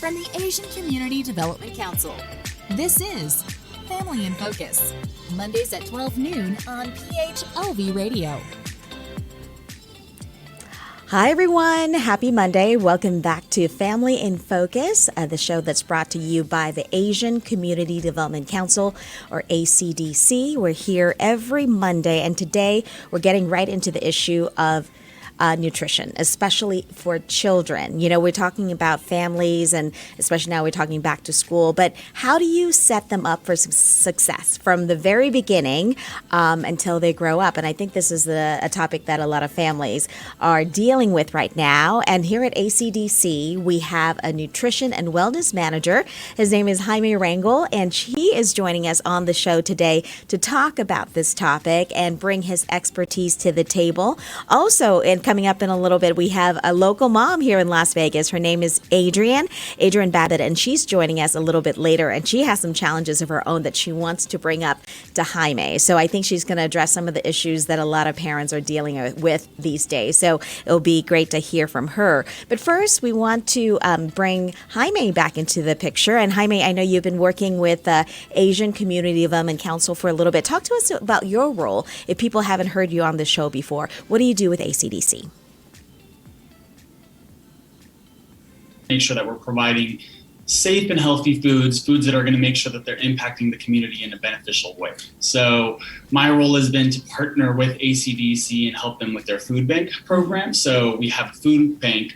from the Asian Community Development Council. This is Family in Focus, Mondays at 12 noon on PHLV Radio. Hi, everyone. Happy Monday. Welcome back to Family in Focus, the show that's brought to you by the Asian Community Development Council, or ACDC. We're here every Monday, and today we're getting right into the issue of nutrition, especially for children. You know, we're talking about families, and especially now we're talking back to school, but how do you set them up for success from the very beginning until they grow up? And I think this is a topic that a lot of families are dealing with right now. And here at ACDC, we have a nutrition and wellness manager. His name is Jaime Rangel, and he is joining us on the show today to talk about this topic and bring his expertise to the table. Also, coming up in a little bit, we have a local mom here in Las Vegas. Her name is Adrian Babbitt, and she's joining us a little bit later, and she has some challenges of her own that she wants to bring up to Jaime. So I think she's going to address some of the issues that a lot of parents are dealing with these days. So it'll be great to hear from her. But first, we want to bring Jaime back into the picture. And Jaime, I know you've been working with Asian Community Development Council for a little bit. Talk to us about your role. If people haven't heard you on the show before, what do you do with ACDC? Make sure that we're providing safe and healthy foods that are going to make sure that they're impacting the community in a beneficial way. So my role has been to partner with ACDC and help them with their food bank program. So we have a food bank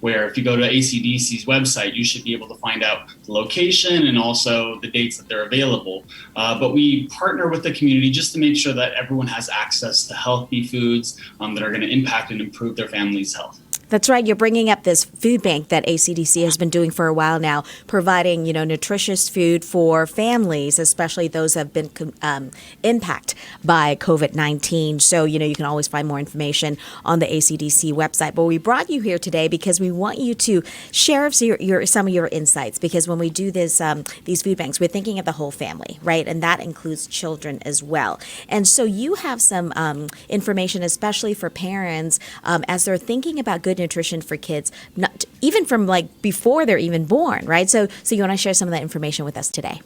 where if you go to ACDC's website, you should be able to find out the location and also the dates that they're available. But we partner with the community just to make sure that everyone has access to healthy foods that are going to impact and improve their family's health. That's right. You're bringing up this food bank that ACDC has been doing for a while now, providing, nutritious food for families, especially those that have been impacted by COVID-19. So, you can always find more information on the ACDC website. But we brought you here today because we want you to share some of your insights. Because when we do this, these food banks, we're thinking of the whole family, right? And that includes children as well. And so you have some information, especially for parents, as they're thinking about good nutrition for kids, not even from like before they're even born, right? So you want to share some of that information with us today?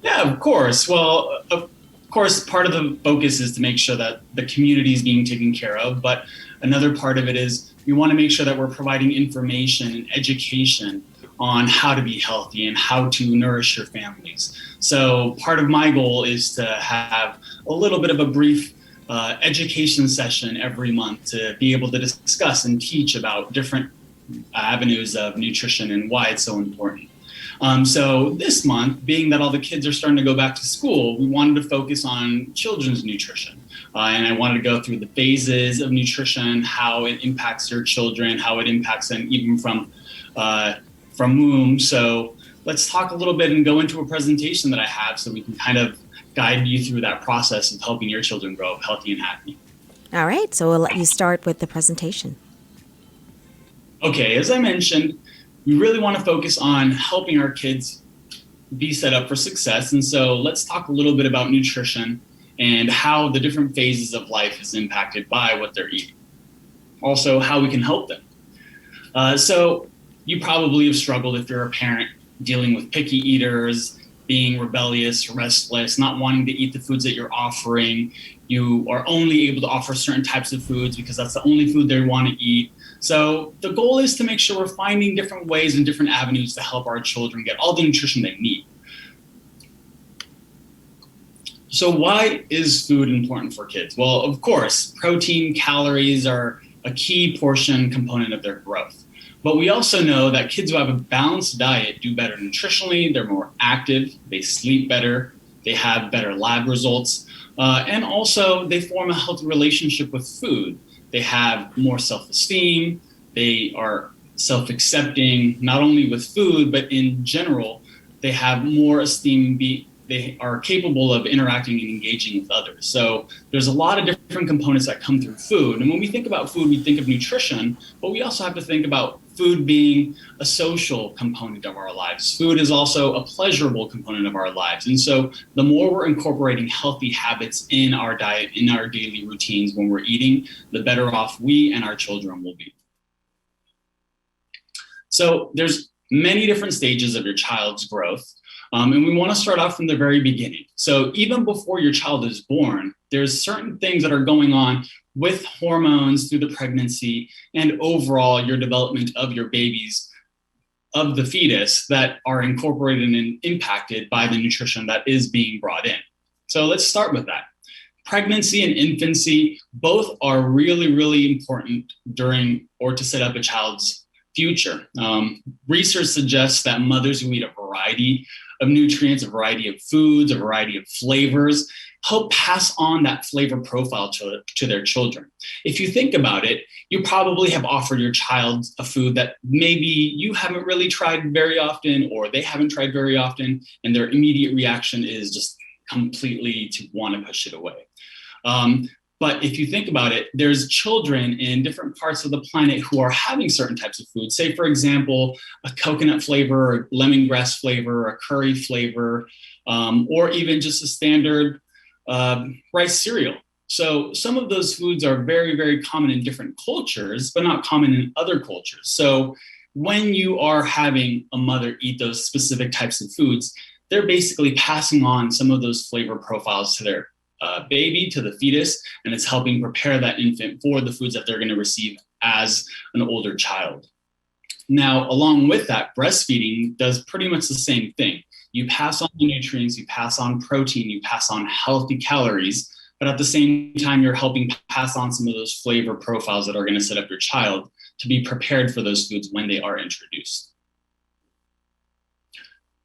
Yeah, of course. Well, of course, part of the focus is to make sure that the community is being taken care of. But another part of it is we want to make sure that we're providing information and education on how to be healthy and how to nourish your families. So part of my goal is to have a little bit of a brief education session every month to be able to discuss and teach about different avenues of nutrition and why it's so important. So this month, being that all the kids are starting to go back to school, we wanted to focus on children's nutrition. And I wanted to go through the phases of nutrition, how it impacts your children, how it impacts them even from womb. So let's talk a little bit and go into a presentation that I have so we can kind of guide you through that process of helping your children grow up healthy and happy. All right, so we'll let you start with the presentation. Okay, as I mentioned, we really want to focus on helping our kids be set up for success. And so let's talk a little bit about nutrition and how the different phases of life is impacted by what they're eating. Also, how we can help them. So you probably have struggled if you're a parent dealing with picky eaters, being rebellious, restless, not wanting to eat the foods that you're offering. You are only able to offer certain types of foods because that's the only food they want to eat. So the goal is to make sure we're finding different ways and different avenues to help our children get all the nutrition they need. So why is food important for kids? Well, of course, protein, calories are a key portion component of their growth. But we also know that kids who have a balanced diet do better nutritionally, they're more active, they sleep better, they have better lab results, and also they form a healthy relationship with food. They have more self-esteem, they are self-accepting, not only with food, but in general, they have more esteem, they are capable of interacting and engaging with others. So there's a lot of different components that come through food. And when we think about food, we think of nutrition, but we also have to think about food being a social component of our lives. Food is also a pleasurable component of our lives. And so the more we're incorporating healthy habits in our diet, in our daily routines when we're eating, the better off we and our children will be. So there's many different stages of your child's growth. And we want to start off from the very beginning. So even before your child is born, there's certain things that are going on with hormones through the pregnancy and overall your development of your babies, of the fetus, that are incorporated and impacted by the nutrition that is being brought in. So let's start with that. Pregnancy and infancy both are really, really important during or to set up a child's future. Research suggests that mothers who eat a variety of nutrients, a variety of foods, a variety of flavors, help pass on that flavor profile to their children. If you think about it, you probably have offered your child a food that maybe you haven't really tried very often, or they haven't tried very often, and their immediate reaction is just completely to want to push it away. But if you think about it, there's children in different parts of the planet who are having certain types of food. Say, for example, a coconut flavor, or lemongrass flavor, a curry flavor, or even just a standard rice cereal. So some of those foods are very, very common in different cultures, but not common in other cultures. So when you are having a mother eat those specific types of foods, they're basically passing on some of those flavor profiles to their baby, to the fetus, and it's helping prepare that infant for the foods that they're going to receive as an older child. Now, along with that, breastfeeding does pretty much the same thing. You pass on the nutrients, you pass on protein, you pass on healthy calories, but at the same time, you're helping pass on some of those flavor profiles that are going to set up your child to be prepared for those foods when they are introduced.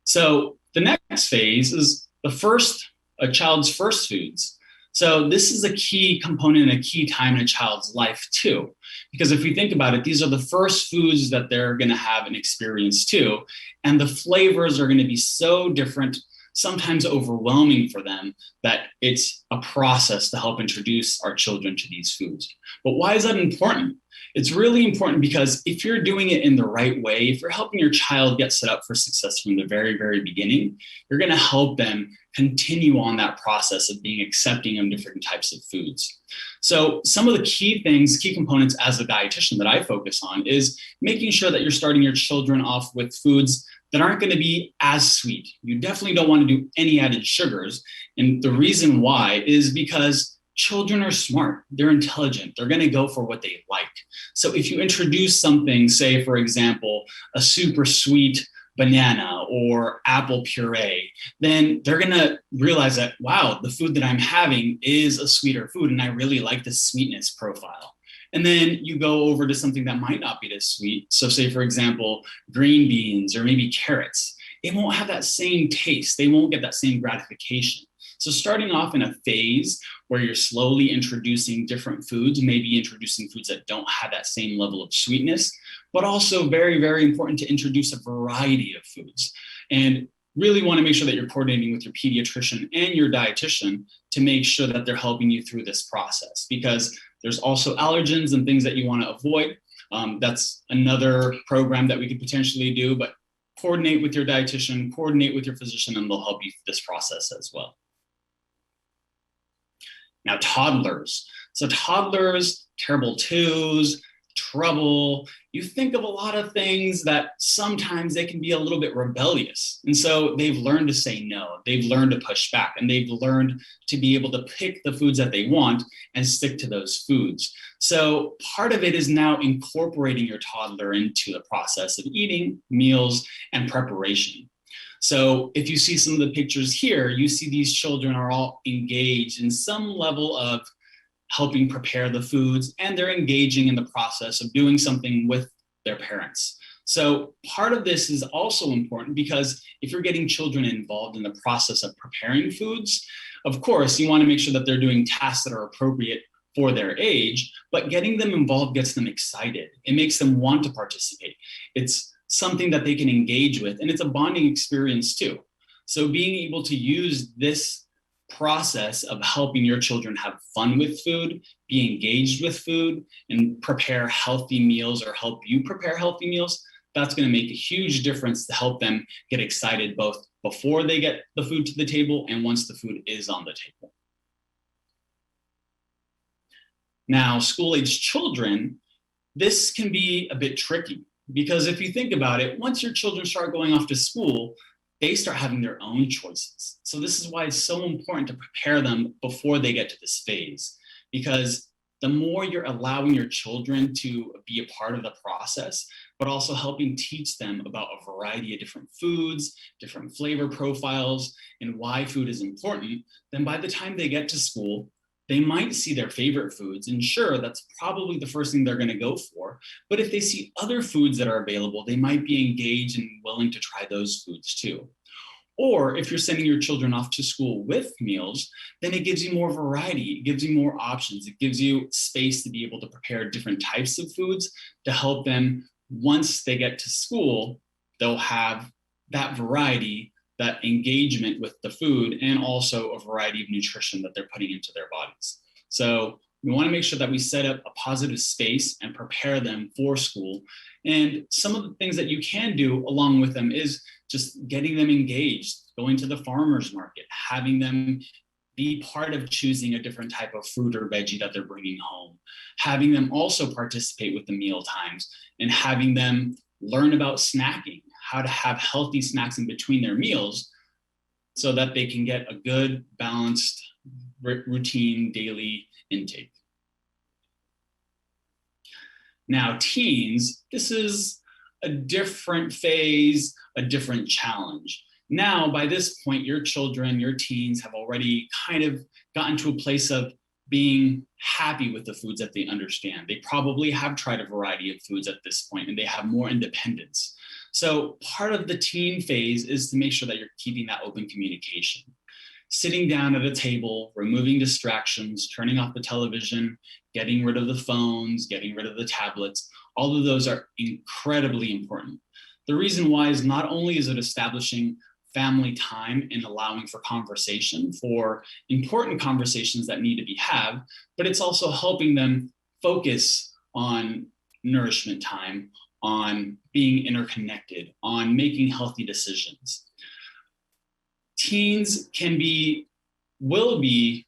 So the next phase is a child's first foods. So this is a key component, a key time in a child's life too, because if we think about it, these are the first foods that they're going to have an experience too, and the flavors are going to be so different, sometimes overwhelming for them, that it's a process to help introduce our children to these foods. But why is that important? It's really important because if you're doing it in the right way, if you're helping your child get set up for success from the very, very beginning, you're going to help them continue on that process of being accepting of different types of foods. So some of the key things, key components as a dietitian that I focus on is making sure that you're starting your children off with foods that aren't going to be as sweet. You definitely don't want to do any added sugars. And the reason why is because children are smart, they're intelligent, they're going to go for what they like. So if you introduce something, say, for example, a super sweet banana or apple puree, then they're going to realize that, wow, the food that I'm having is a sweeter food, and I really like the sweetness profile. And then you go over to something that might not be as sweet. So say, for example, green beans or maybe carrots. It won't have that same taste. They won't get that same gratification. So starting off in a phase where you're slowly introducing different foods, maybe introducing foods that don't have that same level of sweetness, but also very, very important to introduce a variety of foods. And really want to make sure that you're coordinating with your pediatrician and your dietitian to make sure that they're helping you through this process, because there's also allergens and things that you want to avoid. That's another program that we could potentially do, but coordinate with your dietitian, coordinate with your physician, and they'll help you through this process as well. Now, toddlers. So toddlers, terrible twos, trouble. You think of a lot of things that sometimes they can be a little bit rebellious. And so they've learned to say no. They've learned to push back, and they've learned to be able to pick the foods that they want and stick to those foods. So part of it is now incorporating your toddler into the process of eating, meals, and preparation. So if you see some of the pictures here, you see these children are all engaged in some level of helping prepare the foods, and they're engaging in the process of doing something with their parents. So part of this is also important because if you're getting children involved in the process of preparing foods, of course, you want to make sure that they're doing tasks that are appropriate for their age, but getting them involved gets them excited. It makes them want to participate. It's something that they can engage with, and it's a bonding experience too. So being able to use this process of helping your children have fun with food, be engaged with food, and prepare healthy meals or help you prepare healthy meals, that's going to make a huge difference to help them get excited both before they get the food to the table and once the food is on the table. Now, school-age children, this can be a bit tricky Because if you think about it, once your children start going off to school, they start having their own choices. So this is why it's so important to prepare them before they get to this phase, because the more you're allowing your children to be a part of the process, but also helping teach them about a variety of different foods, different flavor profiles, and why food is important, then by the time they get to school, they might see their favorite foods. And sure, that's probably the first thing they're going to go for. But if they see other foods that are available, they might be engaged and willing to try those foods too. Or if you're sending your children off to school with meals, then it gives you more variety, it gives you more options, it gives you space to be able to prepare different types of foods to help them. Once they get to school, they'll have that variety, that engagement with the food, and also a variety of nutrition that they're putting into their bodies. So we want to make sure that we set up a positive space and prepare them for school. And some of the things that you can do along with them is just getting them engaged, going to the farmer's market, having them be part of choosing a different type of fruit or veggie that they're bringing home, having them also participate with the meal times, and having them learn about snacking, how to have healthy snacks in between their meals so that they can get a good, balanced, routine daily intake. Now, teens, this is a different phase, a different challenge. Now, by this point, your children, your teens have already kind of gotten to a place of being happy with the foods that they understand. They probably have tried a variety of foods at this point, and they have more independence. So part of the teen phase is to make sure that you're keeping that open communication. Sitting down at a table, removing distractions, turning off the television, getting rid of the phones, getting rid of the tablets, all of those are incredibly important. The reason why is not only is it establishing family time and allowing for conversation, for important conversations that need to be had, but it's also helping them focus on nourishment time, on being interconnected, on making healthy decisions. Teens will be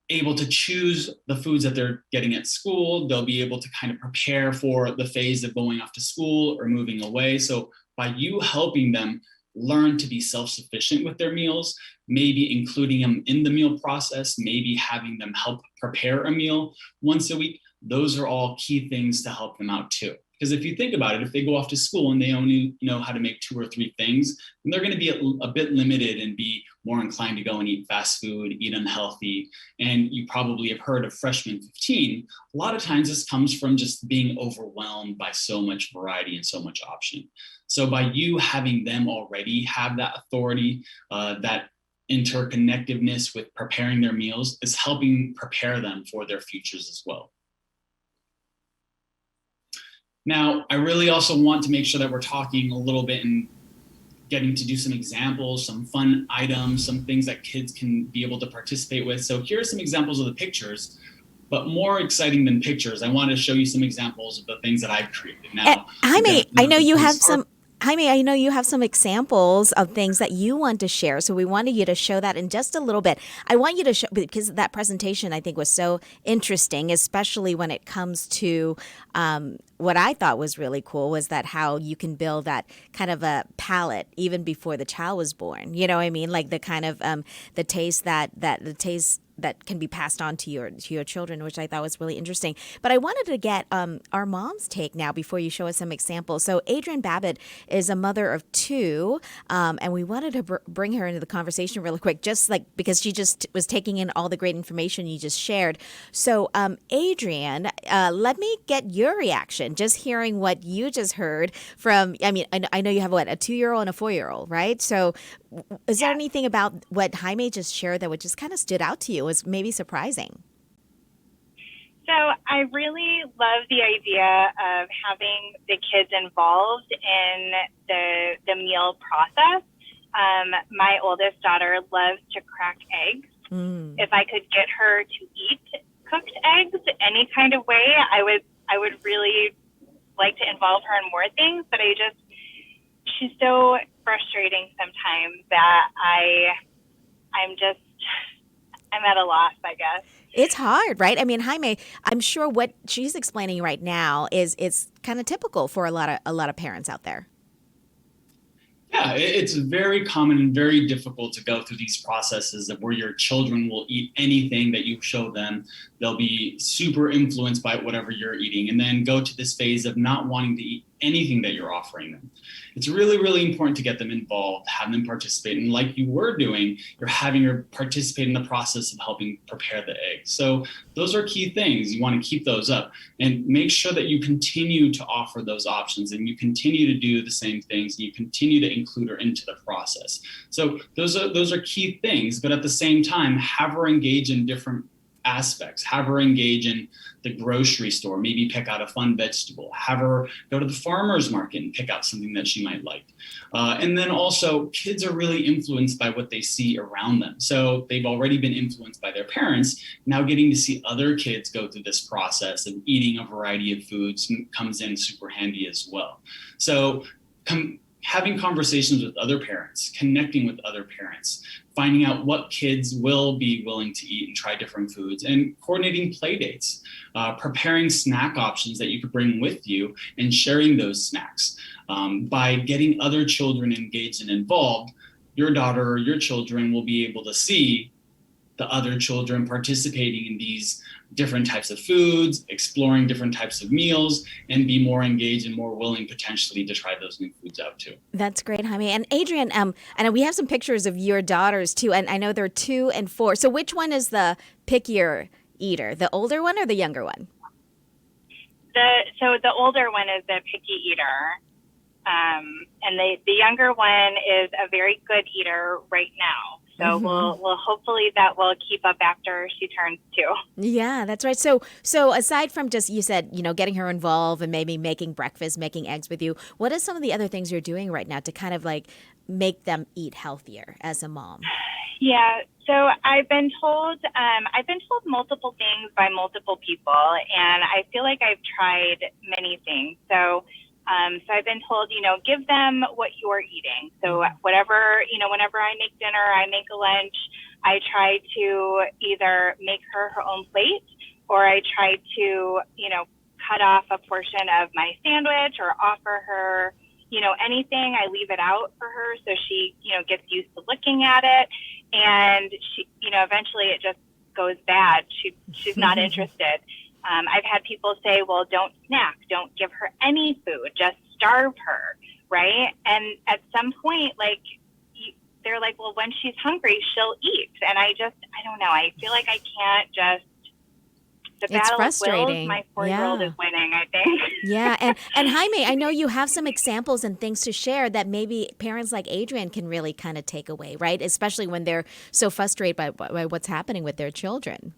able to choose the foods that they're getting at school. They'll be able to kind of prepare for the phase of going off to school or moving away. So by you helping them learn to be self-sufficient with their meals, maybe including them in the meal process, maybe having them help prepare a meal once a week, those are all key things to help them out too. Because if you think about it, if they go off to school and they only know how to make 2 or 3 things, then they're going to be a bit limited and be more inclined to go and eat fast food, eat unhealthy. And you probably have heard of freshman 15. A lot of times this comes from just being overwhelmed by so much variety and so much option. So by you having them already have that authority, that interconnectedness with preparing their meals is helping prepare them for their futures as well. Now, I really also want to make sure that we're talking a little bit and getting to do some examples, some fun items, some things that kids can be able to participate with. So here are some examples of the pictures, but more exciting than pictures, I want to show you some examples of the things that I've created. Now, Jaime, I know you have some. Jaime, I know you have some examples of things that you want to share. So we wanted you to show that in just a little bit. I want you to show, because that presentation I think was so interesting, especially when it comes to what I thought was really cool was that how you can build that kind of a palate even before the child was born. You know what I mean? Like the kind of the taste that can be passed on to your children, which I thought was really interesting. But I wanted to get our mom's take now before you show us some examples. So Adrienne Babbitt is a mother of 2, and we wanted to bring her into the conversation really quick, just like because she just was taking in all the great information you just shared. So Adrienne, let me get your reaction, just hearing what you just heard from, I mean, I know you have, a 2-year-old and a 4-year-old, right? So is there anything about what Jaime just shared that would just kind of stood out to you, was maybe surprising? So I really love the idea of having the kids involved in the meal process. My oldest daughter loves to crack eggs. If I could get her to eat cooked eggs any kind of way, I would really like to involve her in more things, but she's so frustrating sometimes that I'm at a loss, I guess. It's hard, right? I mean, Jaime, I'm sure what she's explaining right now is it's kind of typical for a lot of parents out there. Yeah, it's very common and very difficult to go through these processes of where your children will eat anything that you show them. They'll be super influenced by whatever you're eating and then go to this phase of not wanting to eat anything that you're offering them. It's really, really important to get them involved, have them participate. And like you were doing, you're having her participate in the process of helping prepare the eggs. So those are key things. You want to keep those up and make sure that you continue to offer those options and you continue to do the same things and you continue to include her into the process. So those are key things, but at the same time, have her engage in different aspects, have her engage in the grocery store, maybe pick out a fun vegetable, have her go to the farmer's market and pick out something that she might like. And then also kids are really influenced by what they see around them. So they've already been influenced by their parents. Now getting to see other kids go through this process of eating a variety of foods comes in super handy as well. So having conversations with other parents, connecting with other parents, finding out what kids will be willing to eat and try different foods, and coordinating play dates, preparing snack options that you could bring with you and sharing those snacks. By getting other children engaged and involved, your daughter or your children will be able to see the other children participating in these different types of foods, exploring different types of meals, and be more engaged and more willing potentially to try those new foods out too. That's great, Jaime. And Adrian, I know we have some pictures of your daughters too, and I know they're 2 and 4. So which one is the pickier eater, the older one or the younger one? So the older one is the picky eater, and the younger one is a very good eater right now. So we'll hopefully that will keep up after she turns 2. Yeah, that's right. So aside from just, you said, getting her involved and maybe making breakfast, making eggs with you, what are some of the other things you're doing right now to kind of like make them eat healthier as a mom? Yeah. So I've been told multiple things by multiple people, and I feel like I've tried many things. So I've been told, give them what you're eating. So whatever, whenever I make dinner, I make a lunch, I try to either make her own plate, or I try to, cut off a portion of my sandwich or offer her, anything. I leave it out for her so she, gets used to looking at it. And she, eventually it just goes bad. She's not interested. I've had people say, well, don't snack, don't give her any food, just starve her, right? And at some point, they're like, well, when she's hungry, she'll eat. And I don't know. I feel like I can't just, the It's battle frustrating. of wills, my 4-year-old is winning, I think. Yeah. And Jaime, I know you have some examples and things to share that maybe parents like Adrian can really kind of take away, right? Especially when they're so frustrated by what's happening with their children.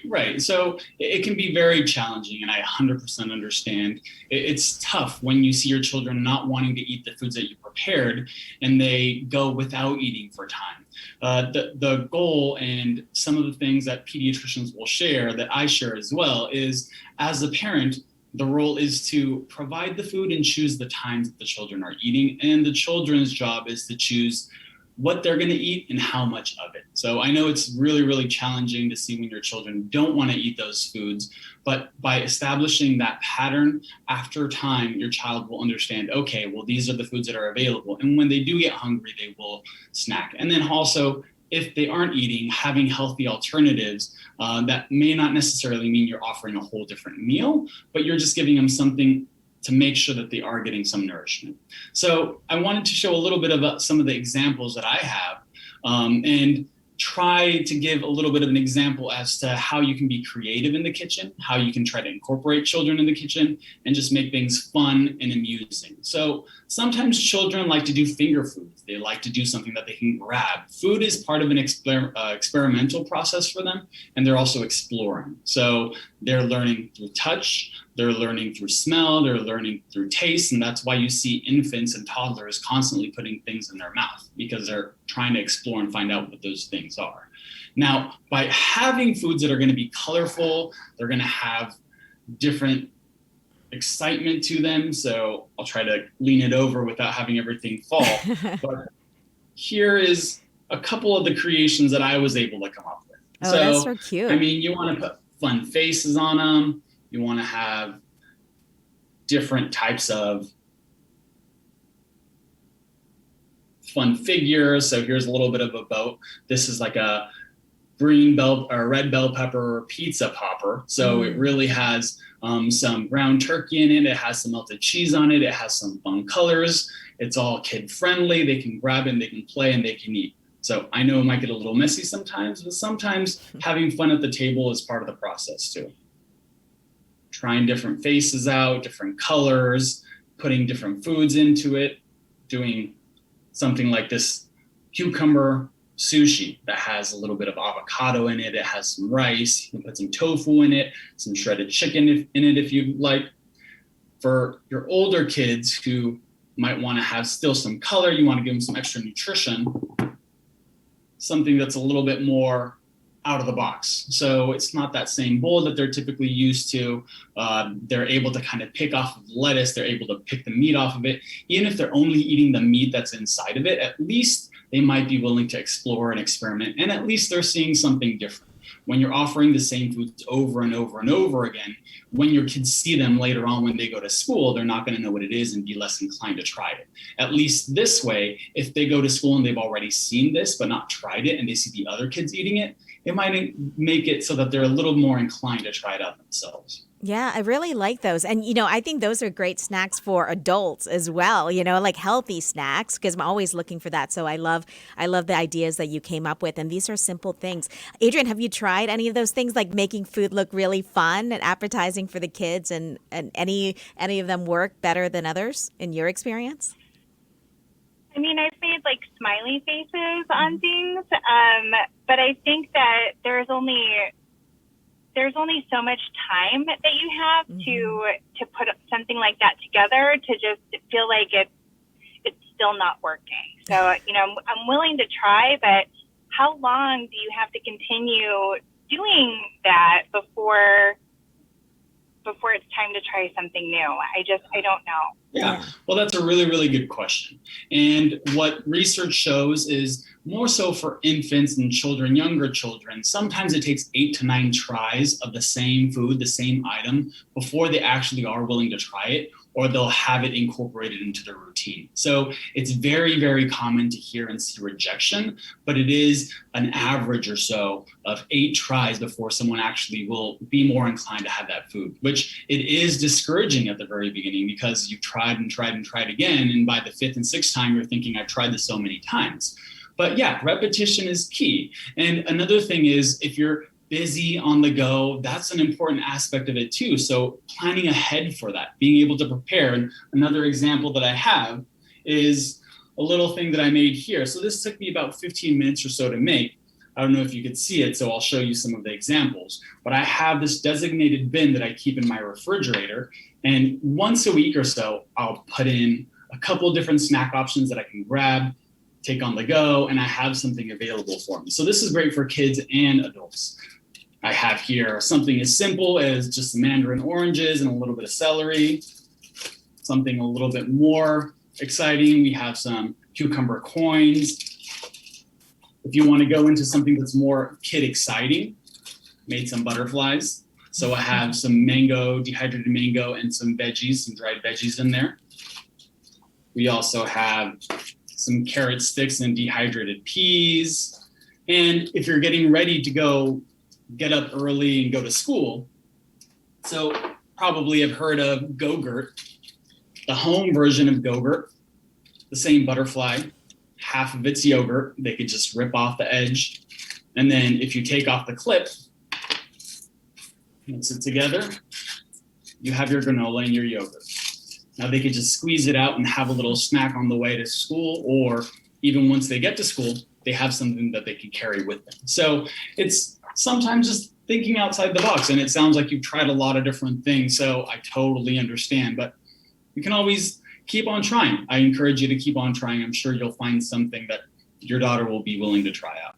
Right. So it can be very challenging, and I 100% understand. It's tough when you see your children not wanting to eat the foods that you prepared and they go without eating for time. The goal and some of the things that pediatricians will share, that I share as well, is as a parent, the role is to provide the food and choose the times that the children are eating, and the children's job is to choose what they're going to eat and how much of it. So I know it's really, really challenging to see when your children don't want to eat those foods, but by establishing that pattern, after time, your child will understand, okay, well, these are the foods that are available. And when they do get hungry, they will snack. And then also, if they aren't eating, having healthy alternatives that may not necessarily mean you're offering a whole different meal, but you're just giving them something to make sure that they are getting some nourishment. So I wanted to show a little bit about some of the examples that I have and try to give a little bit of an example as to how you can be creative in the kitchen, how you can try to incorporate children in the kitchen and just make things fun and amusing. So sometimes children like to do finger foods. They like to do something that they can grab. Food is part of an experimental process for them, and they're also exploring. So they're learning through touch, they're learning through smell, they're learning through taste, and that's why you see infants and toddlers constantly putting things in their mouth, because they're trying to explore and find out what those things are. Now, by having foods that are going to be colorful, they're going to have different excitement to them. So I'll try to lean it over without having everything fall. But here is a couple of the creations that I was able to come up with. Oh, that's so cute. I mean, you want to put fun faces on them. You want to have different types of fun figures. So here's a little bit of a boat. This is like a green bell or red bell pepper pizza popper. So it really has some ground turkey in it. It has some melted cheese on it. It has some fun colors. It's all kid friendly. They can grab it and they can play and they can eat. So I know it might get a little messy sometimes, but sometimes having fun at the table is part of the process too. Trying different faces out, different colors, putting different foods into it, doing something like this cucumber sushi that has a little bit of avocado in it. It has some rice. You can put some tofu in it, some shredded chicken in it if you'd like. For your older kids who might want to have still some color, you want to give them some extra nutrition, something that's a little bit more out of the box. So it's not that same bowl that they're typically used to. They're able to kind of pick off of lettuce. They're able to pick the meat off of it. Even if they're only eating the meat that's inside of it, at least they might be willing to explore and experiment. And at least they're seeing something different. When you're offering the same foods over and over and over again, when your kids see them later on when they go to school, they're not going to know what it is and be less inclined to try it. At least this way, if they go to school and they've already seen this but not tried it and they see the other kids eating it, it might make it so that they're a little more inclined to try it out themselves. Yeah, I really like those. And, I think those are great snacks for adults as well, like healthy snacks, because I'm always looking for that. So I love the ideas that you came up with. And these are simple things. Adrian, have you tried any of those things, like making food look really fun and appetizing for the kids, and any of them work better than others in your experience? I mean, I've made like smiley faces on things, but I think that there's only so much time that you have to put something like that together to just feel like it's still not working. So, I'm willing to try, but how long do you have to continue doing that before it's time to try something new? I don't know. Yeah, well, that's a really, really good question. And what research shows is more so for infants and children, younger children, sometimes it takes 8 to 9 tries of the same food, the same item, before they actually are willing to try it, or they'll have it incorporated into their routine. So it's very, very common to hear and see rejection, but it is an average or so of 8 tries before someone actually will be more inclined to have that food, which it is discouraging at the very beginning because you've tried and tried and tried again. And by the 5th and 6th time, you're thinking, I've tried this so many times. But yeah, repetition is key. And another thing is, if you're busy on the go, that's an important aspect of it too. So planning ahead for that, being able to prepare. And another example that I have is a little thing that I made here. So this took me about 15 minutes or so to make. I don't know if you could see it, so I'll show you some of the examples. But I have this designated bin that I keep in my refrigerator. And once a week or so, I'll put in a couple of different snack options that I can grab, take on the go, and I have something available for me. So this is great for kids and adults. I have here something as simple as just mandarin oranges and a little bit of celery. Something a little bit more exciting, we have some cucumber coins. If you want to go into something that's more kid exciting, made some butterflies. So I have some mango, dehydrated mango, and some veggies, some dried veggies in there. We also have some carrot sticks and dehydrated peas. And if you're getting ready to go get up early and go to school, so probably have heard of Go-Gurt, the home version of Go-Gurt, the same butterfly, half of it's yogurt. They could just rip off the edge. And then if you take off the clip, mix it together, you have your granola and your yogurt. Now they could just squeeze it out and have a little snack on the way to school, or even once they get to school, they have something that they can carry with them. So it's sometimes just thinking outside the box, and it sounds like you've tried a lot of different things, so I totally understand, but you can always keep on trying. I encourage you to keep on trying. I'm sure you'll find something that your daughter will be willing to try out.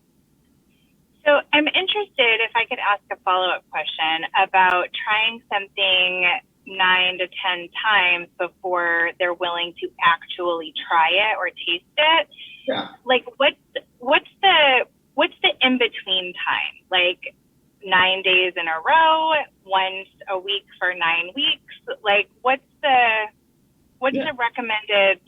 So I'm interested if I could ask a follow-up question about trying something 9 to 10 times before they're willing to actually try it or taste it. Yeah. Like what's the in-between time? like 9 days in a row, once a week for 9 weeks? Like, what's the recommended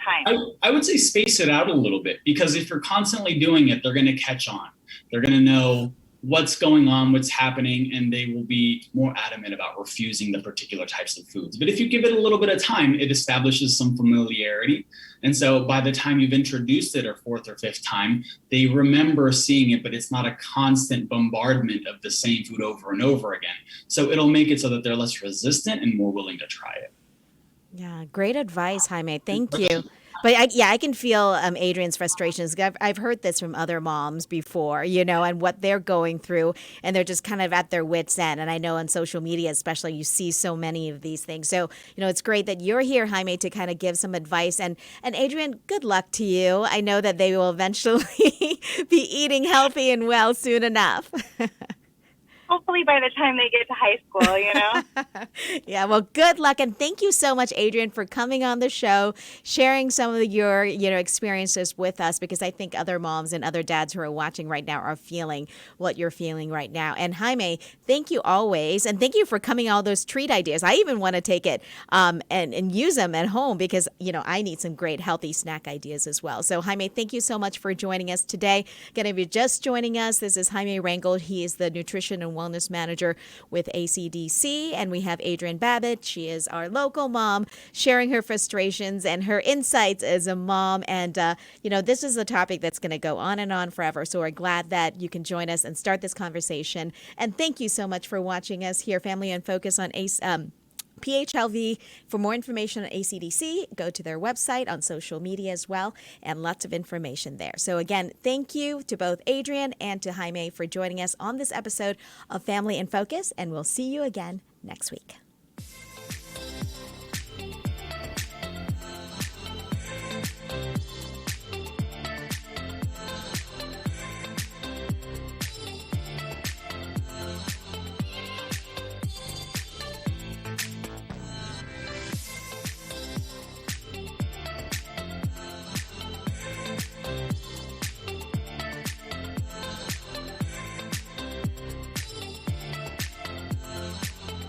time? I would say space it out a little bit, because if you're constantly doing it, they're going to catch on. They're going to know what's going on, what's happening, and they will be more adamant about refusing the particular types of foods. But if you give it a little bit of time, it establishes some familiarity. And so by the time you've introduced it a fourth or fifth time, they remember seeing it, but it's not a constant bombardment of the same food over and over again. So it'll make it so that they're less resistant and more willing to try it. Yeah, great advice, Jaime. Thank you. But I can feel Adrian's frustrations. I've heard this from other moms before, and what they're going through, and they're just kind of at their wits' end. And I know on social media, especially, you see so many of these things. So, it's great that you're here, Jaime, to kind of give some advice. And Adrian, good luck to you. I know that they will eventually be eating healthy and well soon enough. Hopefully by the time they get to high school, Yeah, well, good luck. And thank you so much, Adrian, for coming on the show, sharing some of your, experiences with us, because I think other moms and other dads who are watching right now are feeling what you're feeling right now. And Jaime, thank you always. And thank you for coming all those treat ideas. I even want to take it and use them at home, because, I need some great healthy snack ideas as well. So Jaime, thank you so much for joining us today. Again, if you're just joining us, this is Jaime Rangel. He is the Nutrition and Wellness Manager with ACDC, and we have Adrian Babbitt. She is our local mom, sharing her frustrations and her insights as a mom. And this is a topic that's going to go on and on forever. So we're glad that you can join us and start this conversation. And thank you so much for watching us here, Family in Focus on PHLV. For more information on ACDC, go to their website, on social media as well, and lots of information there. So again, thank you to both Adrian and to Jaime for joining us on this episode of Family in Focus, and we'll see you again next week.